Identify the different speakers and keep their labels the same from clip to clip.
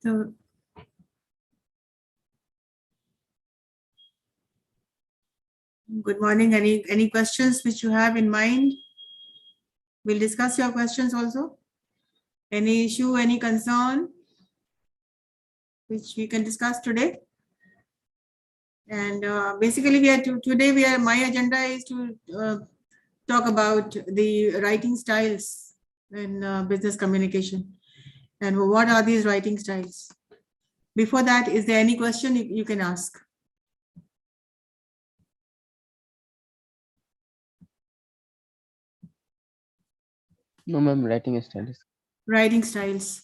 Speaker 1: So, good morning. Any questions which you have in mind? We'll discuss your questions also. Any issue, any concern which we can discuss today? And basically, my agenda is to talk about the writing styles in business communication. And what are these writing styles? Before that, is there any question you can ask?
Speaker 2: No, ma'am, writing styles.
Speaker 1: Writing styles.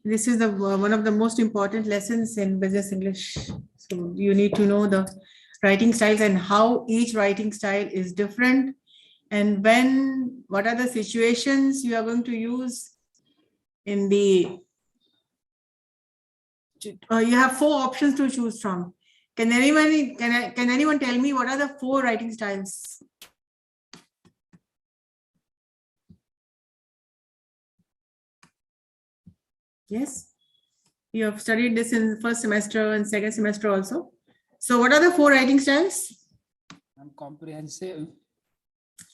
Speaker 1: This is one of the most important lessons in business English. So you need to know the writing styles and how each writing style is different, and what are the situations you are going to use in the. You have 4 options to choose from. Can anyone tell me what are the 4 writing styles? Yes, you have studied this in first semester and second semester also. So what are the 4 writing styles?
Speaker 3: Comprehensive,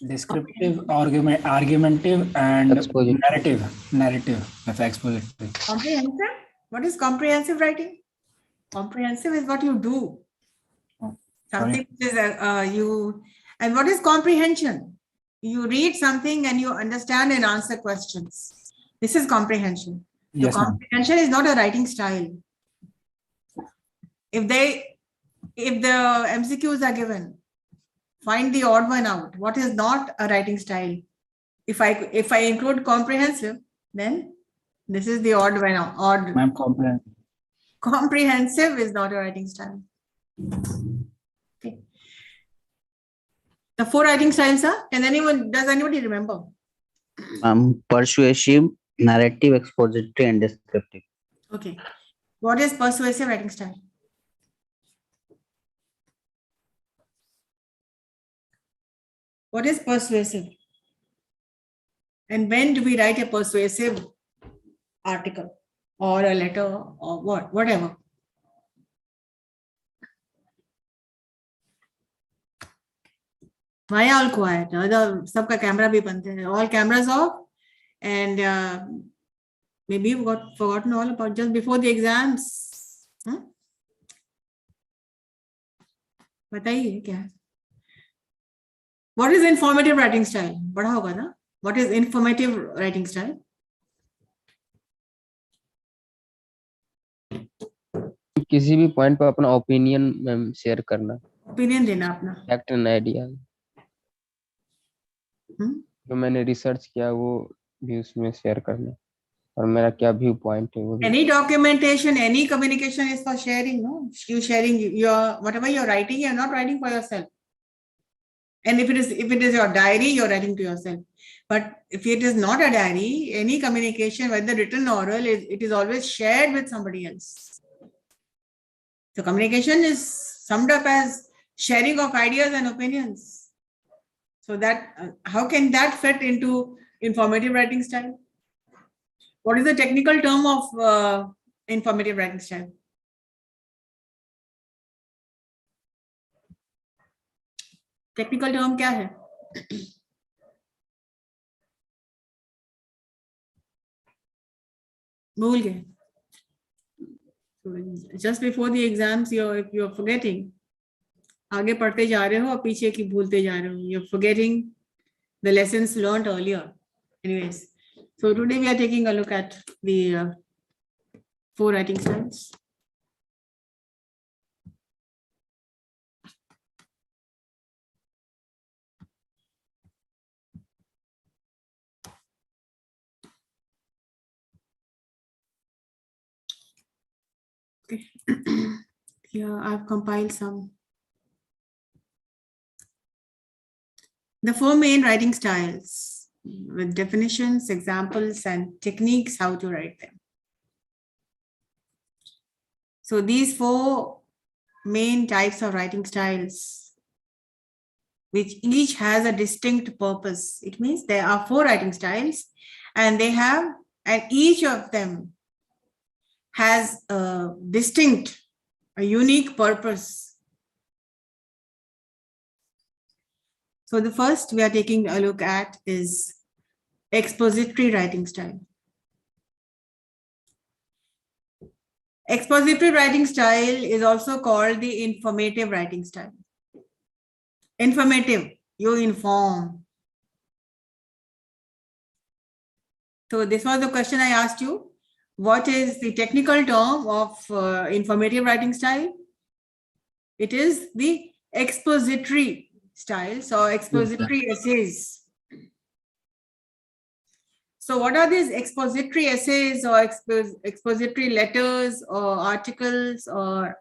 Speaker 3: descriptive, argumentative, and
Speaker 2: Expository.
Speaker 3: narrative of expository.
Speaker 1: Comprehensive? What is comprehensive writing? Comprehensive is what you do. Something is you. And what is comprehension? You read something and you understand and answer questions. This is comprehension.
Speaker 3: Yes,
Speaker 1: so comprehension is not a writing style. If the MCQs are given, find the odd one out. What is not a writing style? If I include comprehensive, then this is the odd one out. Odd.
Speaker 3: Ma'am, comprehensive.
Speaker 1: Comprehensive is not a writing style. Okay. The 4 writing styles are. Does anybody remember?
Speaker 4: Persuasive, narrative, expository, and descriptive.
Speaker 1: Okay. What is persuasive writing style? What is persuasive? And when do we write a persuasive article or a letter or whatever? Why all quiet? Sabka camera bhi band hai. All cameras off, and maybe you got forgotten all about just before the exams. बताइए क्या? What is informative writing style? बड़ा होगा ना? What is informative writing style?
Speaker 2: किसी भी point पर अपना opinion share करना.
Speaker 1: Opinion देना अपना.
Speaker 2: Fact and idea. जो मैंने रिसर्च किया वो भी उसमें शेयर करना, और मेरा क्या व्यू पॉइंट है वो.
Speaker 1: Any documentation, any communication is for sharing, no? You sharing your whatever you're writing, you're not writing for yourself. And if it is your diary, you're writing to yourself. But if it is not a diary, any communication, whether written or oral, it is always shared with somebody else. So communication is summed up as sharing of ideas and opinions. So that how can that fit into informative writing style? What is the technical term of informative writing style? Technical term क्या है? भूल गए. Just before the exams, you're forgetting. आगे पढ़ते जा रहे हो और पीछे की भूलते जा रहे हो. You're forgetting the lessons learned earlier. Anyways, so today we are taking a look at the 4 writing styles. Okay. Here I've compiled some. The 4 main writing styles with definitions, examples, and techniques how to write them. So these 4 main types of writing styles, which each has a distinct purpose. It means there are 4 writing styles, and each of them has a distinct, a unique purpose. So the first we are taking a look at is expository writing style. Expository writing style is also called the informative writing style. Informative, you inform. So this was the question I asked you. What is the technical term of informative writing style? It is the expository style. So expository essays. So what are these expository essays or expository letters or articles or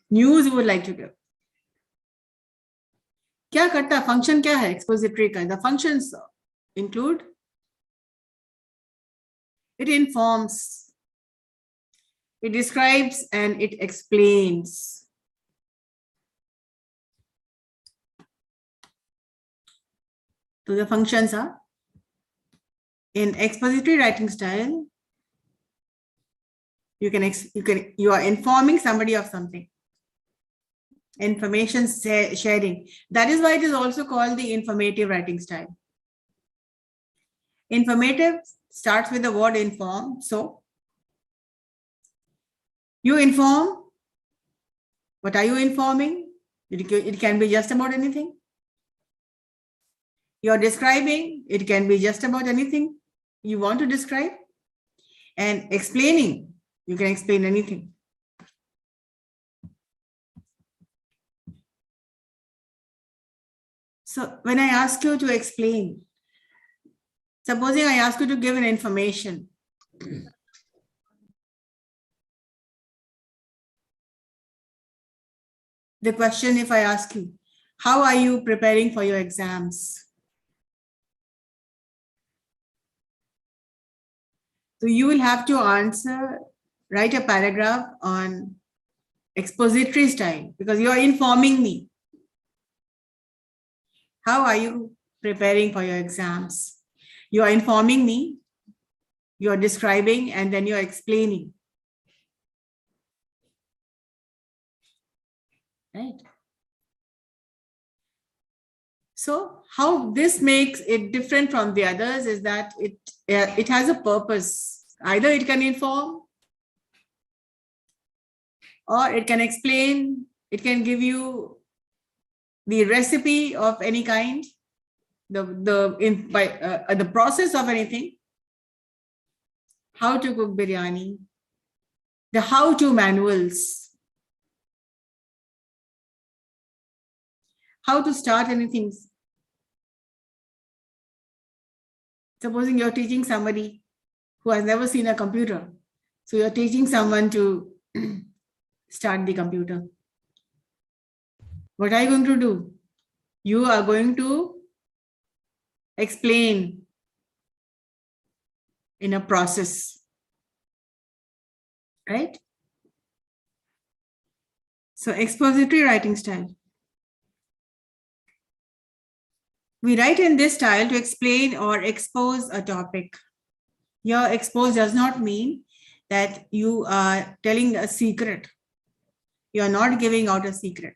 Speaker 1: news you would like to give? क्या करता है? Function क्या है expository का? The functions include, it informs, it describes, and it explains. So the functions are, in expository writing style, you are informing somebody of something. Information sharing. That is why it is also called the informative writing style. Informative starts with the word inform. So you inform. What are you informing? It can be just about anything. You're describing. It can be just about anything you want to describe. And explaining. You can explain anything. So when I ask you to explain, supposing I ask you to give an information. The question, if I ask you, how are you preparing for your exams? So you will have to answer, write a paragraph on expository style because you are informing me. How are you preparing for your exams? You are informing me, you are describing, and then you are explaining. Right? So how this makes it different from the others is that it has a purpose. Either it can inform or it can explain, it can give you the recipe of any kind, the process of anything, how to cook biryani, the how-to manuals, how to start anything. Supposing you're teaching somebody who has never seen a computer. So you're teaching someone to start the computer. What are you going to do? You are going to explain in a process, right? So expository writing style. We write in this style to explain or expose a topic. Your expose does not mean that you are telling a secret. You are not giving out a secret.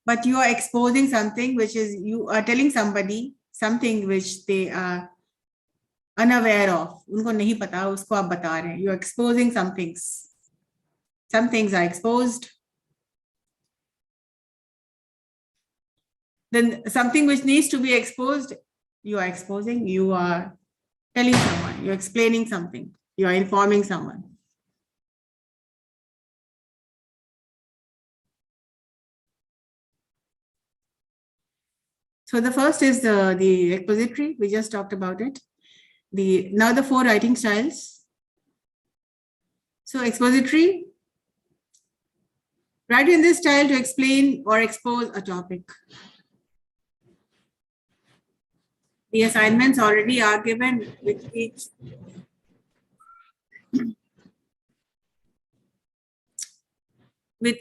Speaker 1: But you are exposing something which is, you are telling somebody something which they are unaware of. उनको नहीं पता, उसको आप बता रहे हैं. You are exposing some things. Some things are exposed. Then something which needs to be exposed, you are exposing, you are telling someone, you're explaining something, you are informing someone. So the first is the expository, we just talked about it. Now the 4 writing styles. So expository, write in this style to explain or expose a topic. The assignments already are given with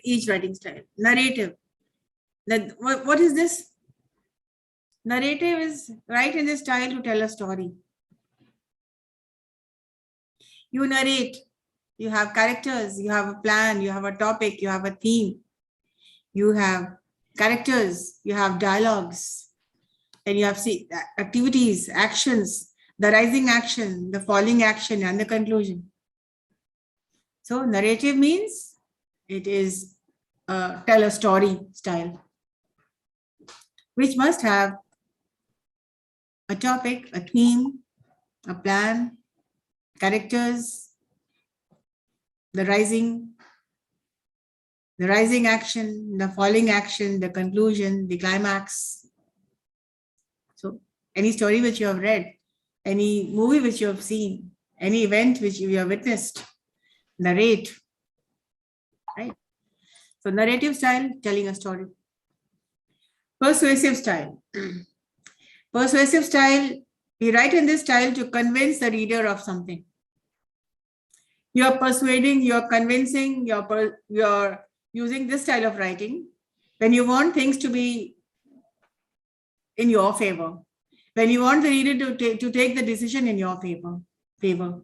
Speaker 1: each writing style. Narrative. What is this? Narrative is write in this style to tell a story. You narrate. You have characters, you have a plan, you have a topic, you have a theme, you have characters, you have dialogues, and you have activities, actions, the rising action, the falling action, and the conclusion. So narrative means it is tell a story style, which must have a topic, a theme, a plan, characters, the rising action, the falling action, the conclusion, the climax. So any story which you have read, any movie which you have seen, any event which you have witnessed, narrate, right? So narrative style, telling a story. Persuasive style. Persuasive style, we write in this style to convince the reader of something. You're persuading, you're convincing, you're using this style of writing when you want things to be in your favor, when you want the reader to take the decision in your favor.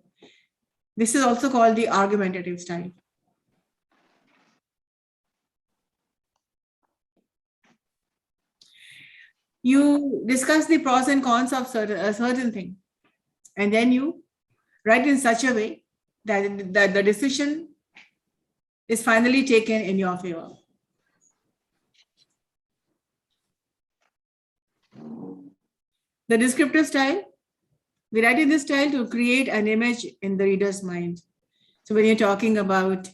Speaker 1: This is also called the argumentative style. You discuss the pros and cons of a certain thing, and then you write in such a way that the decision is finally taken in your favor. The descriptive style, we write in this style to create an image in the reader's mind. So when you're talking about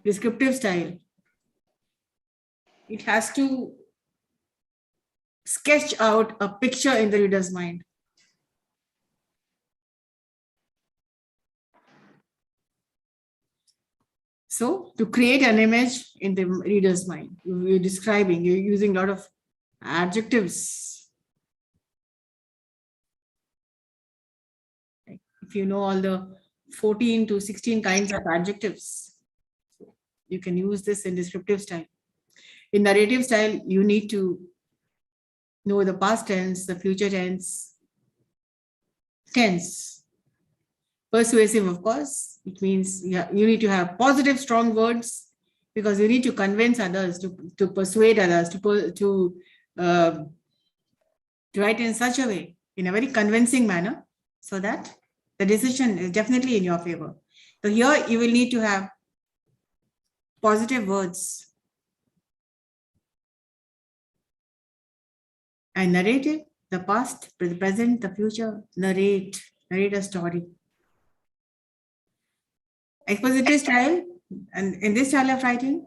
Speaker 1: descriptive style, it has to sketch out a picture in the reader's mind. So to create an image in the reader's mind, you're describing, you're using a lot of adjectives. If you know all the 14 to 16 kinds of adjectives, you can use this in descriptive style. In narrative style, you need to know the past tense, the future tense. Persuasive, of course, it means you need to have positive, strong words because you need to convince others, to persuade others, to write in such a way, in a very convincing manner, so that the decision is definitely in your favor. So here you will need to have positive words. And narrative, the past, the present, the future, narrate a story. Expository style, and in this style of writing,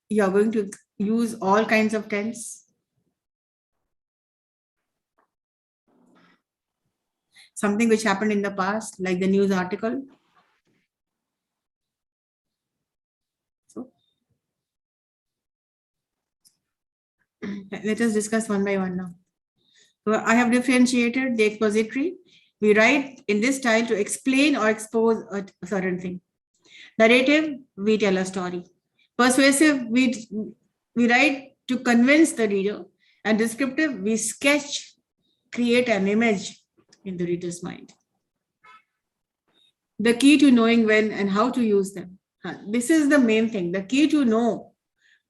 Speaker 1: you are going to use all kinds of tense. Something which happened in the past, like the news article. So let us discuss one by one now. So I have differentiated the expository. We write in this style to explain or expose a certain thing. Narrative, we tell a story. Persuasive, we write to convince the reader. And descriptive, we sketch, create an image in the reader's mind. The key to knowing when and how to use them. This is the main thing. The key to know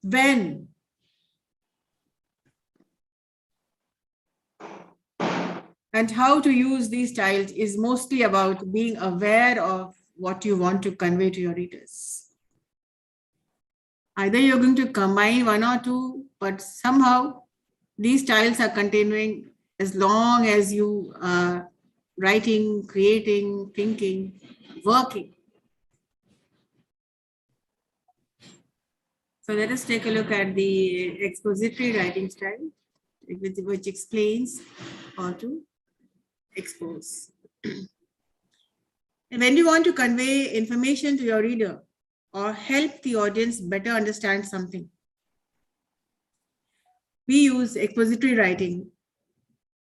Speaker 1: when and how to use these styles is mostly about being aware of what you want to convey to your readers. Either you're going to combine one or two, but somehow these styles are continuing as long as you are writing, creating, thinking, working. So let us take a look at the expository writing style, which explains how to expose. And when you want to convey information to your reader or help the audience better understand something, we use expository writing.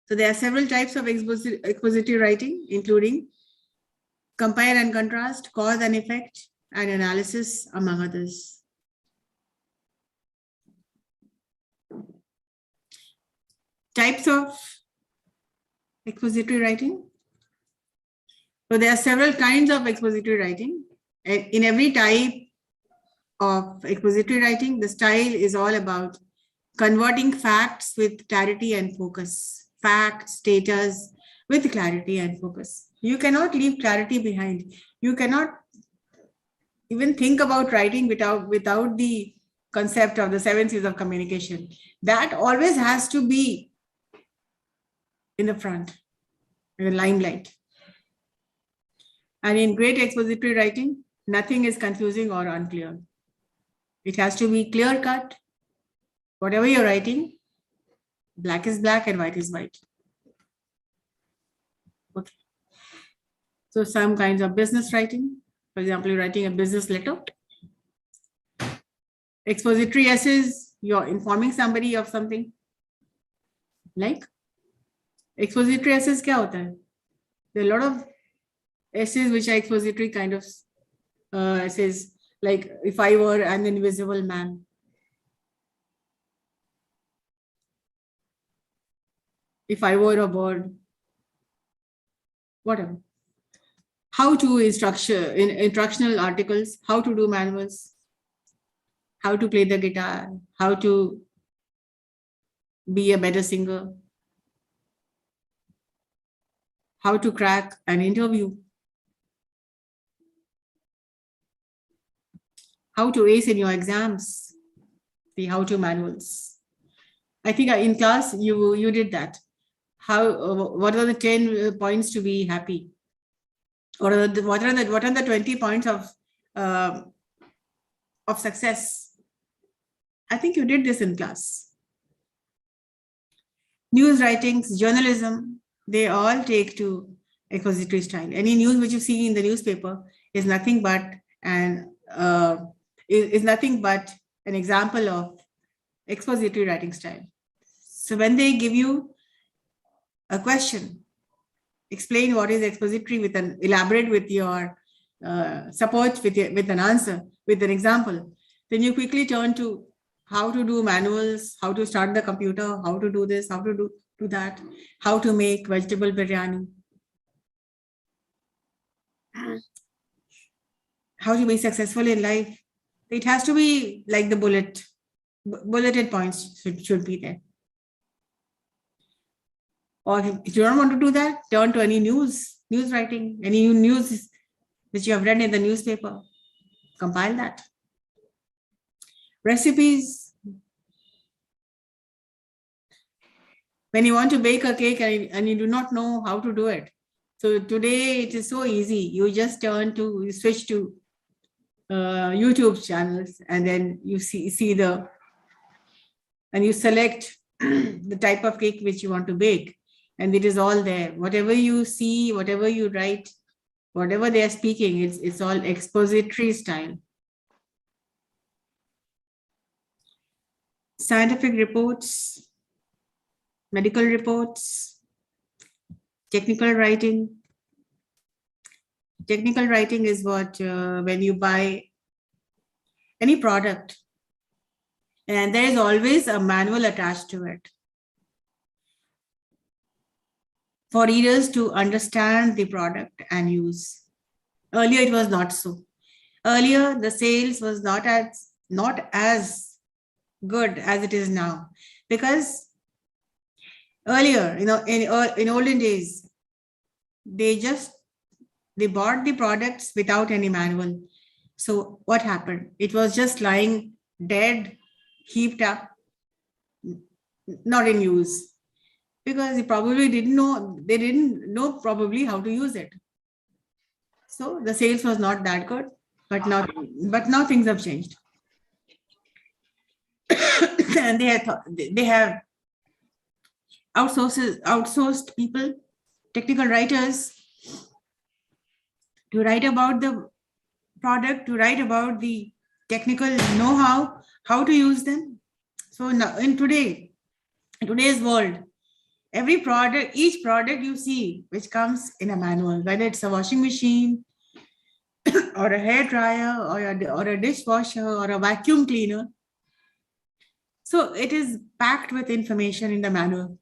Speaker 1: So there are several types of expository writing, including compare and contrast, cause and effect, and analysis, among others. Types of expository writing. So there are several kinds of expository writing. In every type of expository writing, the style is all about converting facts with clarity and focus. Facts, status with clarity and focus. You cannot leave clarity behind. You cannot even think about writing without the concept of the 7 C's of communication. That always has to be in the front, in the limelight. And in great expository writing, nothing is confusing or unclear. It has to be clear cut. Whatever you're writing, black is black and white is white. Okay. So some kinds of business writing, for example, you're writing a business letter. Expository essays, you're informing somebody of something. Like expository essays kya hota hai? There are a lot of essays which are expository kind of essays, like if I were an invisible man. If I were a bird. Whatever. How to instructional articles, how to do manuals, how to play the guitar, how to be a better singer, how to crack an interview, how to ace in your exams, the how to manuals. I think in class you did that. What are the 10 points to be happy? Or what are the 20 points of success? I think you did this in class. News writings, journalism, they all take to expository style. Any news which you see in the newspaper is nothing but an example of expository writing style. So when they give you a question, explain what is expository elaborate with your support with an answer, with an example, then you quickly turn to how to do manuals, how to start the computer, how to do this, how to do that, how to make vegetable biryani, how to be successful in life. It has to be like the bulleted points should be there. Or if you don't want to do that, turn to any news writing, any news which you have read in the newspaper, compile that. Recipes. When you want to bake a cake and you do not know how to do it. So today it is so easy. You just switch to YouTube channels, and then you and you select the type of cake which you want to bake. And it is all there. Whatever you see, whatever you write, whatever they are speaking, it's all expository style. Scientific reports, medical reports, technical writing. Technical writing is what when you buy any product, and there is always a manual attached to it, for readers to understand the product and use. Earlier, it was not so. Earlier, the sales was not as good as it is now, because earlier, in olden days, they bought the products without any manual. So what happened? It was just lying dead, heaped up, not in use. Because they probably didn't know probably how to use it. So the sales was not that good, but now things have changed. And they have outsourced people, technical writers, to write about the product, to write about the technical know-how, how to use them. So now in today's world, each product you see which comes in a manual, whether it's a washing machine or a hair dryer or a dishwasher or a vacuum cleaner. So it is packed with information in the manual,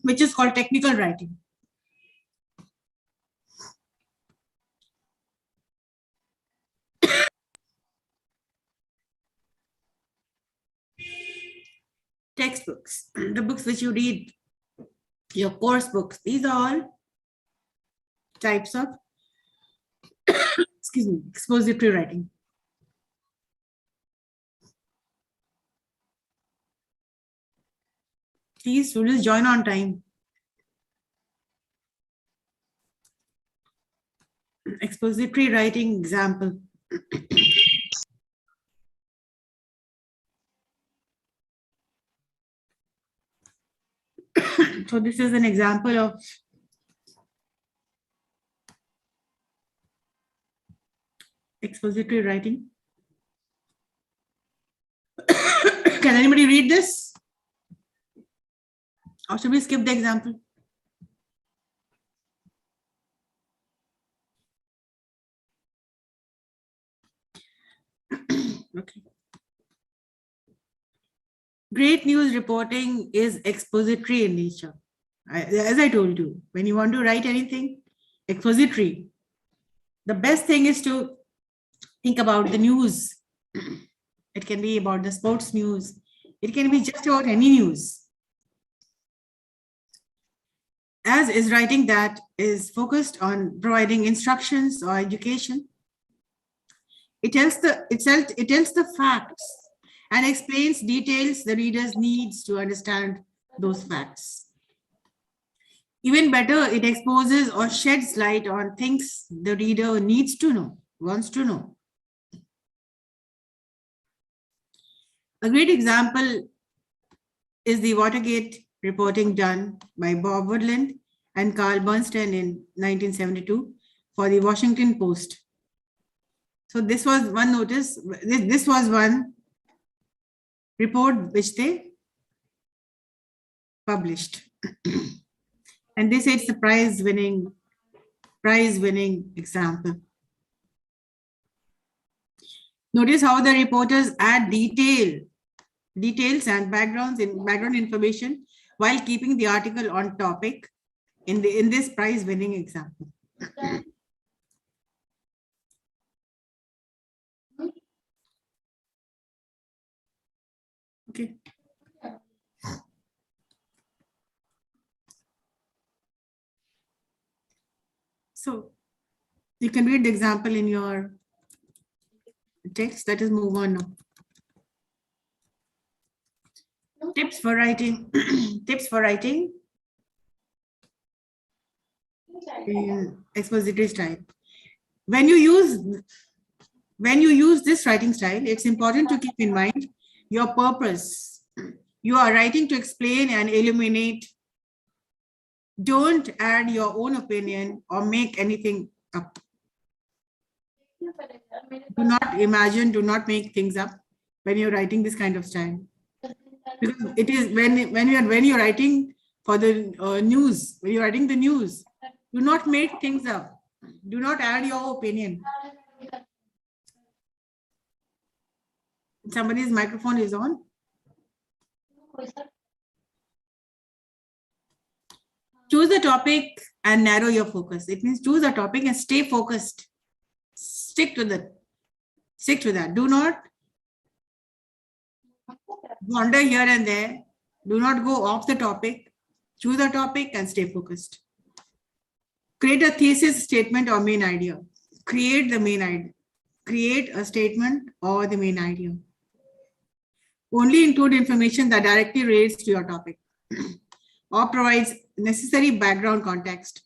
Speaker 1: which is called technical writing. textbooks, the books which you read, your course books, these are all types of excuse me, expository writing. Please, students, join on time. Expository writing example. So this is an example of expository writing. Can anybody read this? Or should we skip the example? Okay. Great news reporting is expository in nature. As I told you, when you want to write anything expository, the best thing is to think about the news. It can be about the sports news. It can be just about any news. As is writing that is focused on providing instructions or education. It tells the facts and explains details the readers needs to understand those facts. Even better, it exposes or sheds light on things the reader needs to know, wants to know. A great example is the Watergate reporting done by Bob Woodland and Carl Bernstein in 1972 for the Washington Post. So this was one notice, this was one report which they published. And they say it's a prize-winning example. Notice how the reporters add details and background information while keeping the article on topic in this prize-winning example. Okay. So you can read the example in your text. Let us move on now. Tips for writing. Tips for writing in expository style. When you use this writing style, it's important to keep in mind your purpose. You are writing to explain and illuminate. Don't add your own opinion or make anything up. Do not imagine, do not make things up when you're writing this kind of style. Because it is when you're writing for the news, when you're writing the news, do not make things up. Do not add your opinion. Somebody's microphone is on. Choose the topic and narrow your focus. It means choose a topic and stay focused. Stick to that. Do not wander here and there. Do not go off the topic. Choose a topic and stay focused. Create a thesis, statement, or main idea. Create the main idea. Create a statement or the main idea. Only include information that directly relates to your topic or provides necessary background context.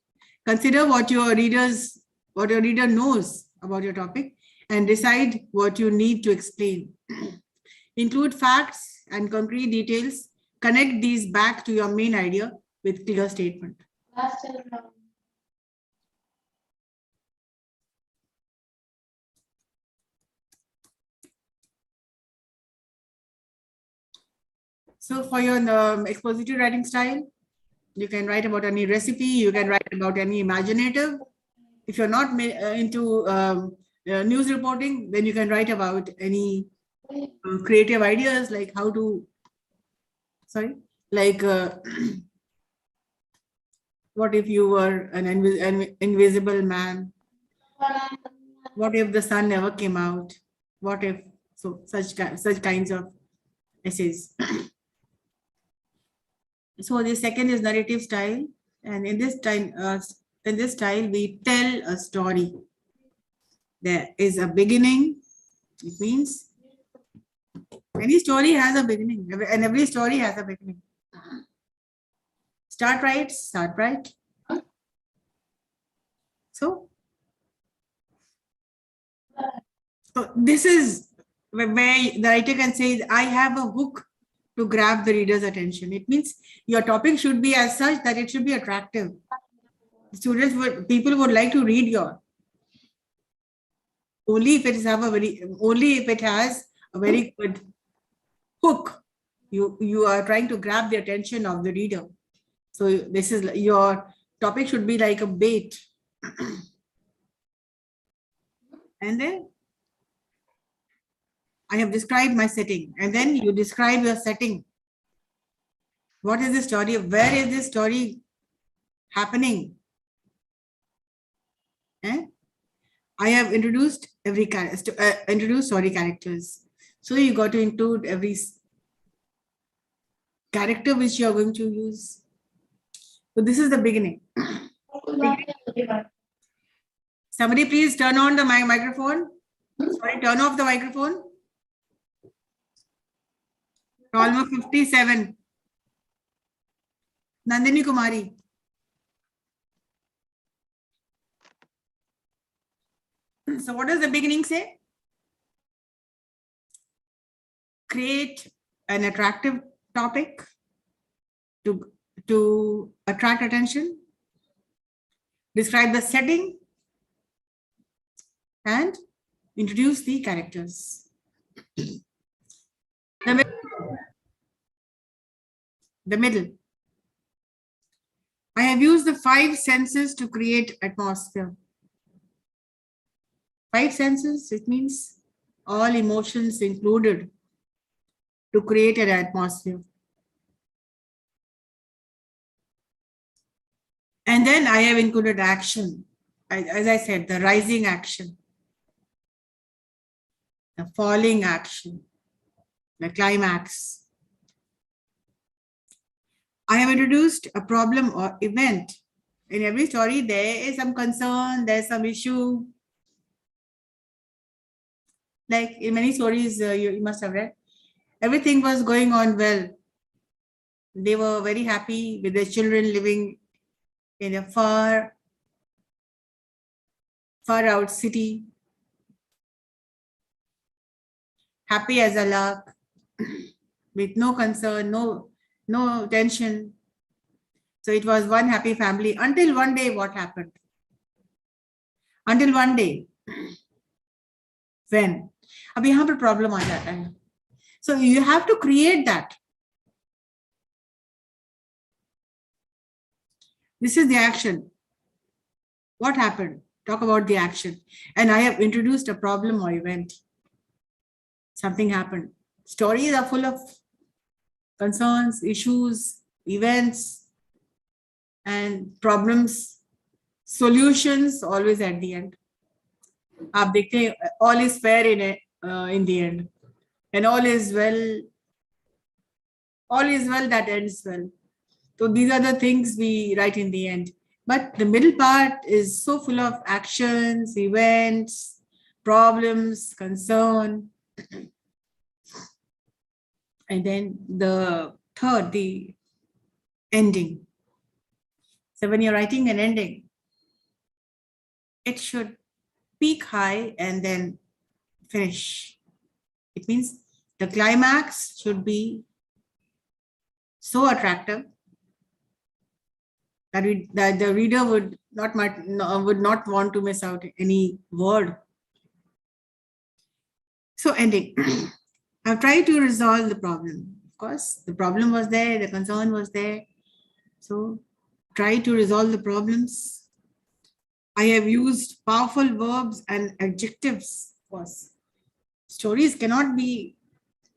Speaker 1: Consider what your reader knows about your topic and decide what you need to explain. Include facts and concrete details. Connect these back to your main idea with clear statement. So for your expository writing style, you can write about any recipe, you can write about any imaginative. If you're not into news reporting, then you can write about any creative ideas like how to, what if you were an invisible man? What if the sun never came out? What if, so such kinds of essays. So the second is narrative style, and in this style, we tell a story. There is a beginning. It means any story has a beginning, and every story has a beginning. Start right, start right. So this is where the writer can say, I have a hook to grab the reader's attention. It means your topic should be as such that it should be attractive. People would like to read your, only if it has a very good hook. You are trying to grab the attention of the reader. So this is your topic should be like a bait. And then I have described my setting, and then you describe your setting. What is the story? Where is this story happening? I have introduced characters. So you got to include every character which you are going to use. So this is the beginning. Somebody please turn on the microphone. Sorry, turn off the microphone. Almost 57. Nandini Kumari. So what does the beginning say? Create an attractive topic to attract attention. Describe the setting and introduce the characters. The middle. I have used the 5 senses to create atmosphere. 5 senses, it means all emotions included to create an atmosphere. And then I have included action. As I said, the rising action, the falling action, the climax. I have introduced a problem or event. In every story, there is some concern, there's some issue. Like in many stories you must have read, everything was going on well. They were very happy with their children living in a far out city. Happy as a lark, with no concern, no tension. So it was one happy family until one day. What happened? Until one day, when? अब यहाँ पर problem आ जाता है. So you have to create that. This is the action. What happened? Talk about the action. And I have introduced a problem or event. Something happened. Stories are full of concerns, issues, events, and problems, solutions always at the end. आप देखते हैं, all is fair in the end, and all is well that ends well. So these are the things we write in the end. But the middle part is so full of actions, events, problems, concern. And then the third, the ending. So when you're writing an ending, it should peak high and then finish. It means the climax should be so attractive that the reader would not want to miss out any word. So ending. I've tried to resolve the problem. Of course, the problem was there, the concern was there. So try to resolve the problems. I have used powerful verbs and adjectives. Of course, stories cannot be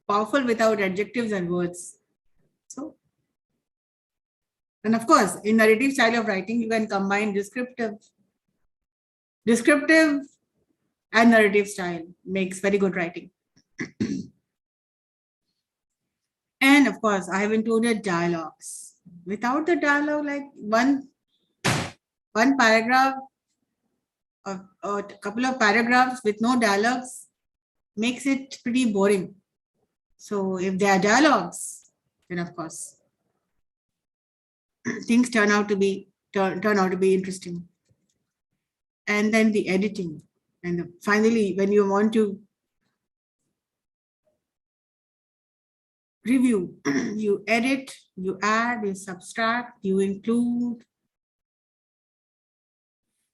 Speaker 1: powerful without adjectives and words. So, and of course, in narrative style of writing, you can combine descriptive and narrative style. Makes very good writing. And of course, I have included dialogues. without the dialogue, like one paragraph or a couple of paragraphs with no dialogues makes it pretty boring. So if there are dialogues, then of course things turn out to be interesting. And then the editing, and finally when you want to review, you edit, you add, you subtract, you include.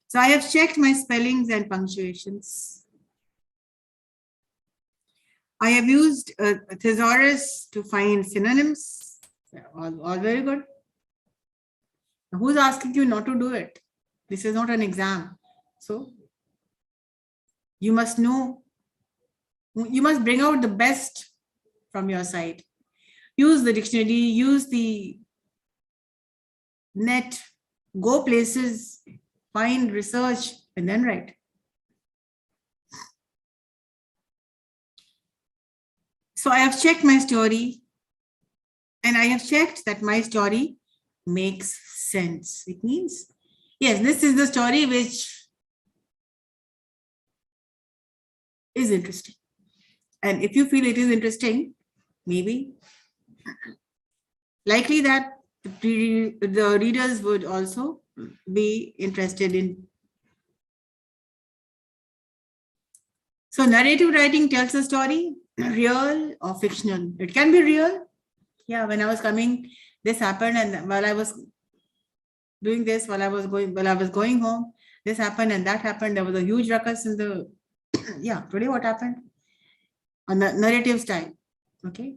Speaker 1: So I have checked my spellings and punctuations. I have used a thesaurus to find synonyms. All very good. Who's asking you not to do it? This is not an exam. So you must know, you must bring out the best from your side. Use the dictionary, use the net, go places, find, research, and then write. So I have checked my story, and I have checked that my story makes sense. It means, yes, this is the story which is interesting. And if you feel it is interesting, maybe likely that the readers would also be interested in. So narrative writing tells a story, real or fictional. It can be real. Yeah, when I was coming, this happened, and while I was doing this, while I was going home, this happened and that happened. There was a huge ruckus in the yeah, today what happened? On the narrative style. Okay.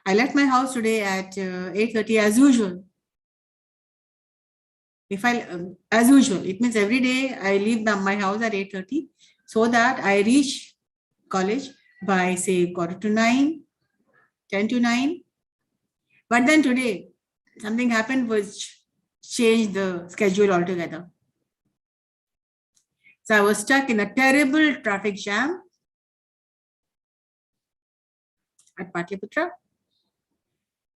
Speaker 1: I left my house today at 8:30 as usual. If I, as usual, it means every day I leave my house at 8:30 so that I reach college by say 8:45, 10 to 9. But then today something happened which changed the schedule altogether. So I was stuck in a terrible traffic jam at Patliputra.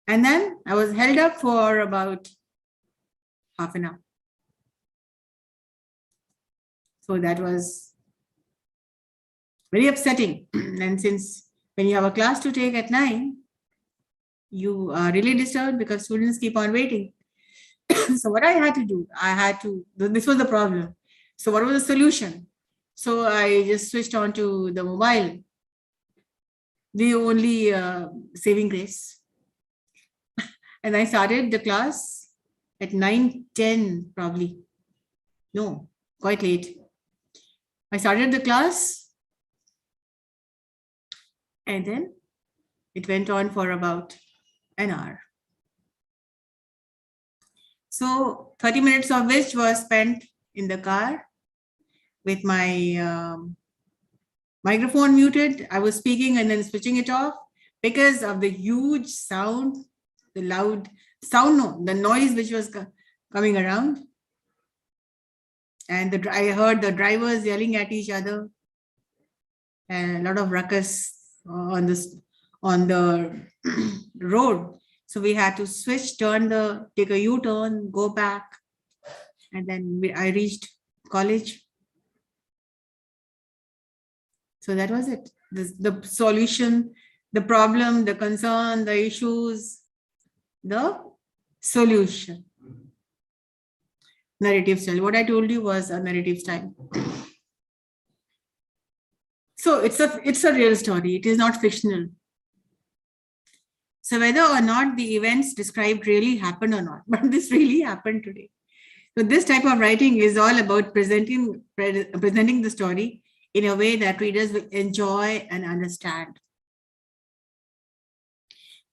Speaker 1: And then I was held up for about half an hour. So that was very upsetting. And since when you have a class to take at 9, you are really disturbed because students keep on waiting. So what I had to do, this was the problem. So what was the solution? So I just switched on to the mobile, the only saving grace. And I started the class at 9:10 probably. No, quite late. I started the class and then it went on for about an hour. So 30 minutes of which was spent in the car with my microphone muted. I was speaking and then switching it off because of the huge sound, the loud sound, no, the noise which was coming around. And I heard the drivers yelling at each other and a lot of ruckus on the road. So we had to switch, take a U-turn, go back. And then I reached college. So that was it. The solution, the problem, the concern, the issues, the solution. Narrative style. What I told you was a narrative style. So it's a real story. It is not fictional. So whether or not the events described really happened or not, but this really happened today. So this type of writing is all about presenting the story in a way that readers will enjoy and understand.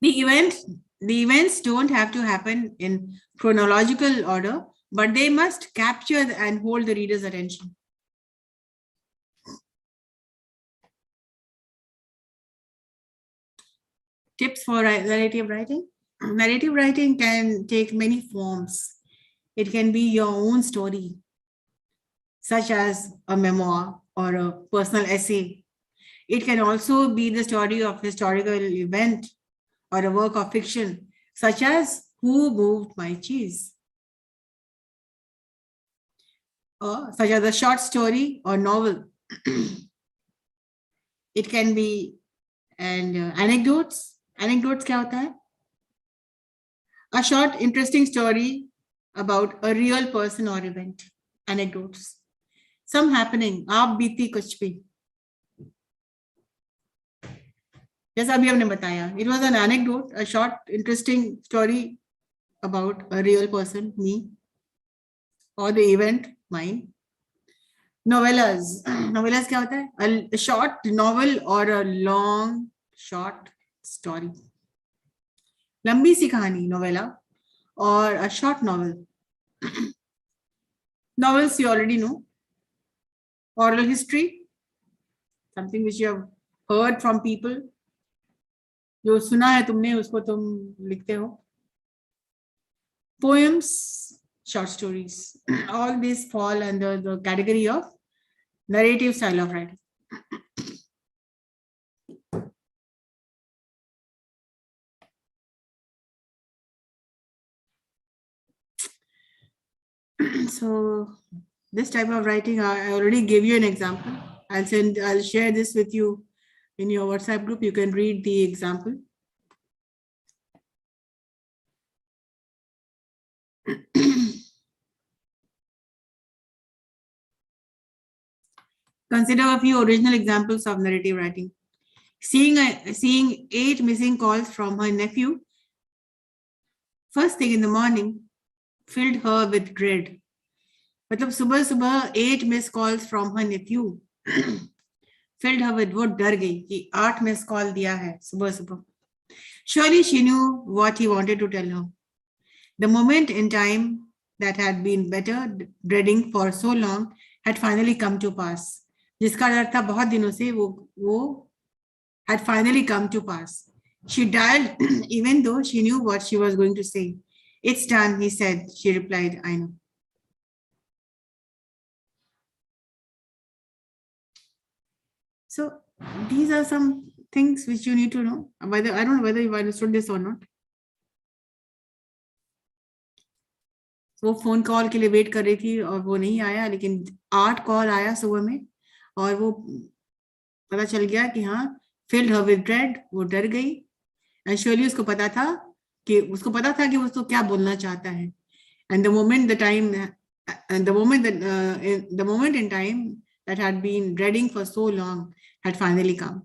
Speaker 1: The events don't have to happen in chronological order, but they must capture and hold the reader's attention. Tips for narrative writing. Narrative writing can take many forms. It can be your own story, such as a memoir or a personal essay. It can also be the story of historical event or a work of fiction, such as Who moved my cheese? Or such as a short story or novel. It can be anecdotes. Anecdotes क्या होता है? A short interesting story about a real person or event. Anecdotes. Some happening. आप बीती कुछ भी. जैसा अभी हमने बताया. It was an anecdote, a short interesting story about a real person, me, or the event, mine. Novellas. Novellas क्या होता है? A short novel or a long short story. लंबी सी कहानी, novella, or a short novel. Novels you already know. Oral history, something which you have heard from people. जो सुना है तुमने उसको तुम लिखते हो. Poems, short stories. All these fall under the category of narrative style of writing. So this type of writing, I already gave you an example. I'll share this with you in your WhatsApp group. You can read the example. Consider a few original examples of narrative writing. Seeing 8 missing calls from her nephew first thing in the morning filled her with dread. मतलब सुबह सुबह 8 missed calls from her nephew filled her with, वो डर गई कि 8 missed call दिया है सुबह सुबह. Surely she knew what he wanted to tell her. The moment in time that had been better dreading for so long had finally come to pass. जिसका डर था बहुत दिनों से वो had finally come to pass. She dialed even though she knew what she was going to say. It's done, he said. She replied, I know. So these are some things which you need to know. Whether I don't know whether you understood this or not. वो phone call के लिए wait कर रही थी और वो नहीं आया, लेकिन 8 कॉल आया सुबह में और वो पता चल गया कि हाँ, filled her with dread, वो डर गई. And surely उसको पता था कि वो उसको क्या बोलना चाहता है. And the moment in time that had been dreading for so long had finally come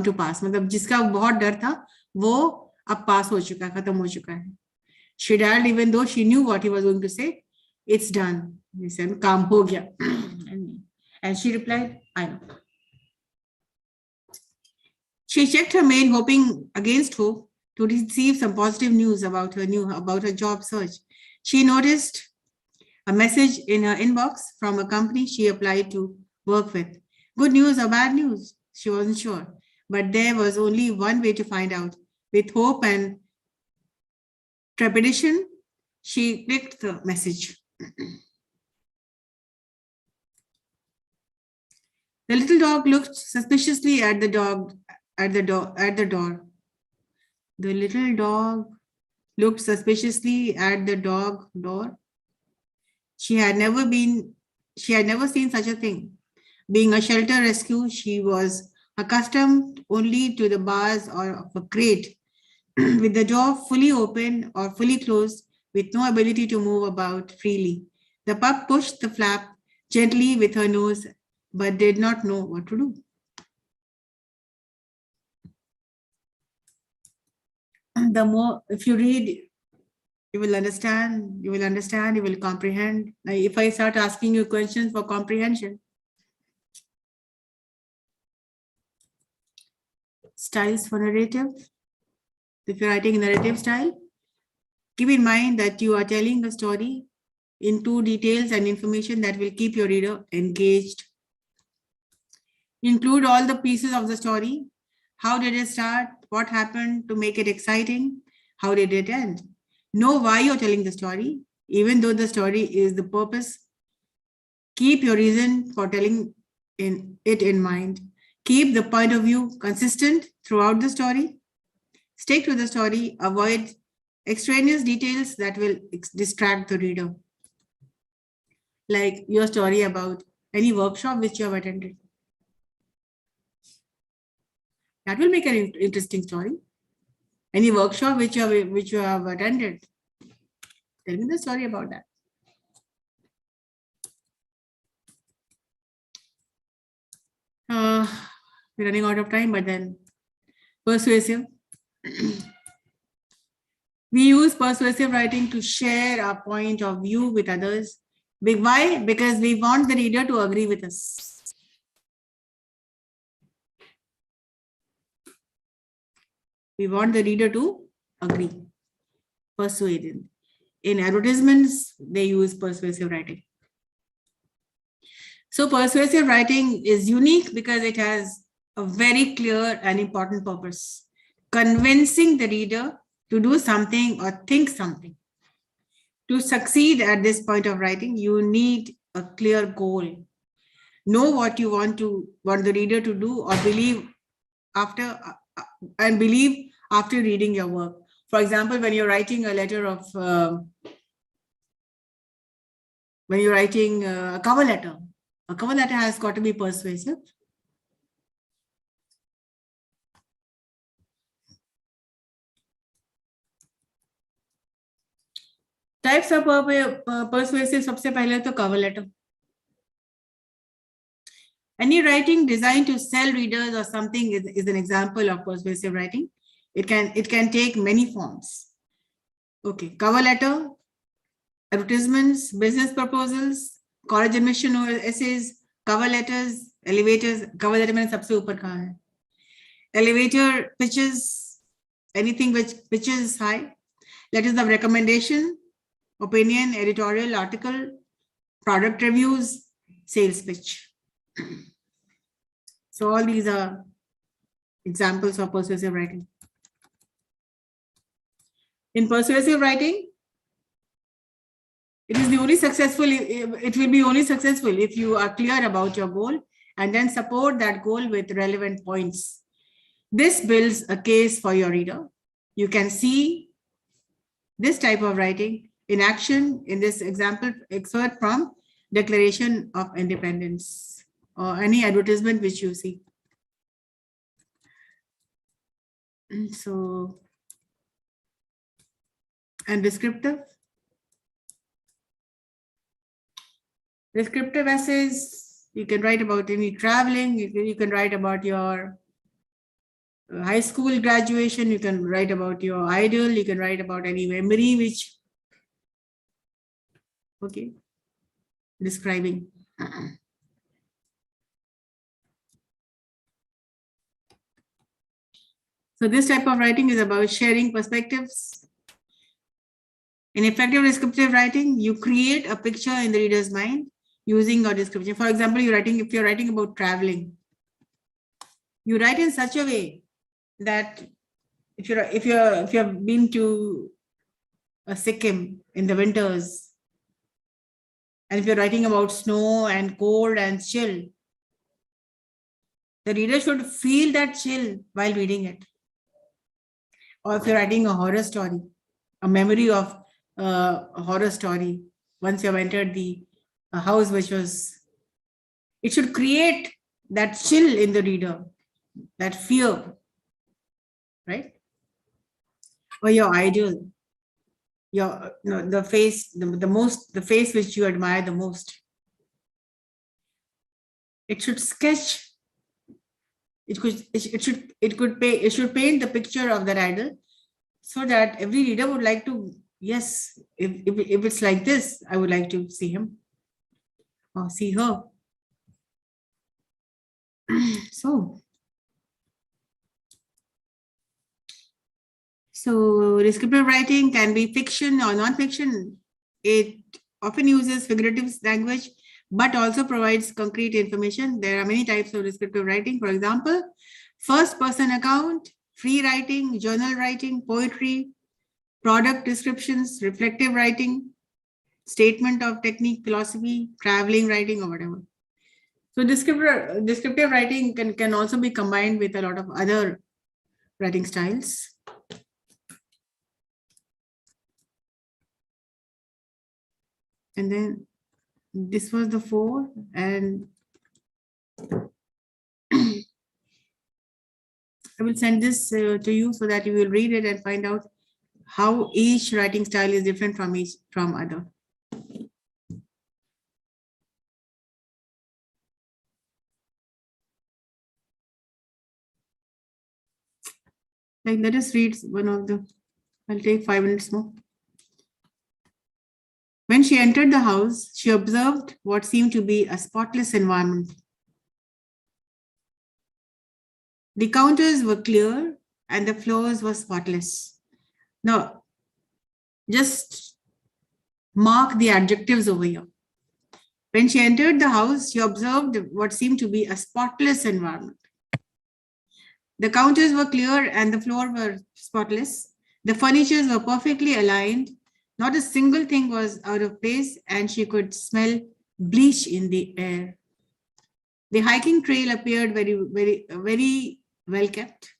Speaker 1: to pass. मतलब जिसका बहुत डर था वो अब पास हो चुका है, खत्म हो चुका है. She dialed even though she knew what he was going to say. It's done. He said, काम हो गया. And she replied, I know. She checked her mail, hoping against hope to receive some positive news about her job search. She noticed a message in her inbox from a company she applied to work with. Good news or bad news? She wasn't sure. But there was only one way to find out. With hope and trepidation, she clicked the message. The little dog looked suspiciously at the door. The little dog looked suspiciously at the door. She had never seen such a thing. Being a shelter rescue, she was accustomed only to the bars of a crate with the door fully open or fully closed with no ability to move about freely. The pup pushed the flap gently with her nose but did not know what to do. The more, if you read, you will understand, you will comprehend. Now, if I start asking you questions for comprehension, styles for narrative. If you're writing narrative style, keep in mind that you are telling a story into details and information that will keep your reader engaged. Include all the pieces of the story. How did it start? What happened to make it exciting? How did it end? Know why you're telling the story, even though the story is the purpose. Keep your reason for telling it in mind. Keep the point of view consistent throughout the story. Stick to the story. Avoid extraneous details that will distract the reader, like your story about any workshop which you have attended. That will make an interesting story. Any workshop which you have attended. Tell me the story about that. We're running out of time, but then persuasive. We use persuasive writing to share our point of view with others. Why? Because we want the reader to agree with us. We want the reader to agree, persuade. In advertisements, they use persuasive writing. So persuasive writing is unique because it has a very clear and important purpose, convincing the reader to do something or think something. To succeed at this point of writing, you need a clear goal. Know what you want the reader to do or believe after reading your work. For example, when you're writing a letter of, when you're writing a cover letter has got to be persuasive. Types of persuasive, सबसे पहले तो cover letter. Any writing designed to sell readers or something is an example of persuasive writing. It can take many forms. Okay, cover letter, advertisements, business proposals, college admission essays, cover letters, elevators. Cover letter मैंने सबसे ऊपर कहा है. Elevator pitches, anything which pitches high. Letters of recommendation, opinion, editorial, article, product reviews, sales pitch. So all these are examples of persuasive writing. In persuasive writing, it will be only successful if you are clear about your goal and then support that goal with relevant points. This builds a case for your reader. You can see this type of writing in action in this example excerpt from Declaration of Independence or any advertisement which you see. So, and descriptive. Descriptive essays, you can write about any traveling, you can write about your high school graduation, you can write about your idol, you can write about any memory which, okay, describing. So this type of writing is about sharing perspectives. In effective descriptive writing, you create a picture in the reader's mind using your description. For example, if you're writing about traveling, you write in such a way that if you have been to a Sikkim in the winters, and if you're writing about snow and cold and chill, the reader should feel that chill while reading it. Or if you're writing a horror story, a memory of a horror story, once you have entered the house which was, it should create that chill in the reader, that fear, right? Or your idol, the face which you admire the most. It should sketch. It should paint the picture of that idol, so that every reader would like to, yes, if it's like this, I would like to see him or see her. So descriptive writing can be fiction or non-fiction. It often uses figurative language, but also provides concrete information. There are many types of descriptive writing. For example, first-person account, free writing, journal writing, poetry, product descriptions, reflective writing, statement of technique, philosophy, traveling writing, or whatever. So descriptive writing can also be combined with a lot of other writing styles. And then this was the 4, and I will send this to you so that you will read it and find out how each writing style is different from other. Like, let us read one of the, I'll take 5 minutes more. When she entered the house, she observed what seemed to be a spotless environment. The counters were clear and the floors were spotless. Now, just mark the adjectives over here. When she entered the house, she observed what seemed to be a spotless environment. The counters were clear and the floor were spotless. The furnitures were perfectly aligned. Not a single thing was out of place, and she could smell bleach in the air. The hiking trail appeared very well kept.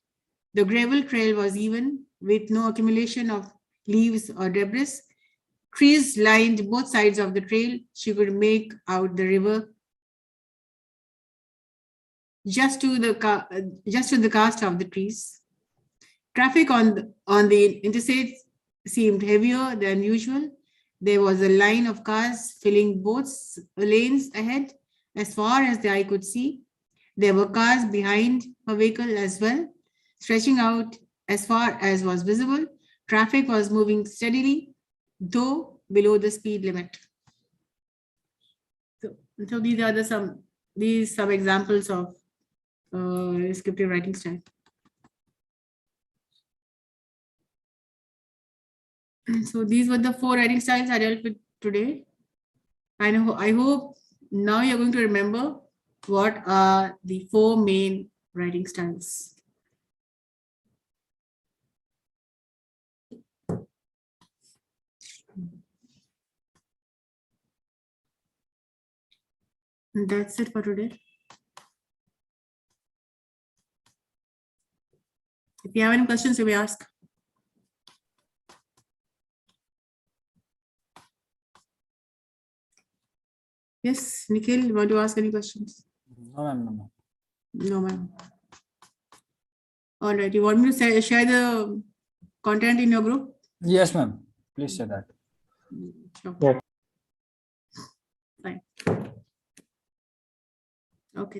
Speaker 1: The gravel trail was even, with no accumulation of leaves or debris. Trees lined both sides of the trail. She could make out the river just to the cast of the trees. Traffic on the interstate seemed heavier than usual. There was a line of cars filling both lanes ahead as far as the eye could see. There were cars behind her vehicle as well, stretching out as far as was visible. Traffic was moving steadily, though below the speed limit. So these are some examples of descriptive writing style. So these were the 4 writing styles I dealt with today. I hope now you're going to remember what are the 4 main writing styles. And that's it for today. If you have any questions, you may ask. Yes, Nikhil, you want to ask any questions?
Speaker 3: No, ma'am.
Speaker 1: No, ma'am. All right. You want me to share the content in your group?
Speaker 3: Yes, ma'am. Please say that.
Speaker 1: Sure.
Speaker 2: Yeah.
Speaker 1: Fine. Okay.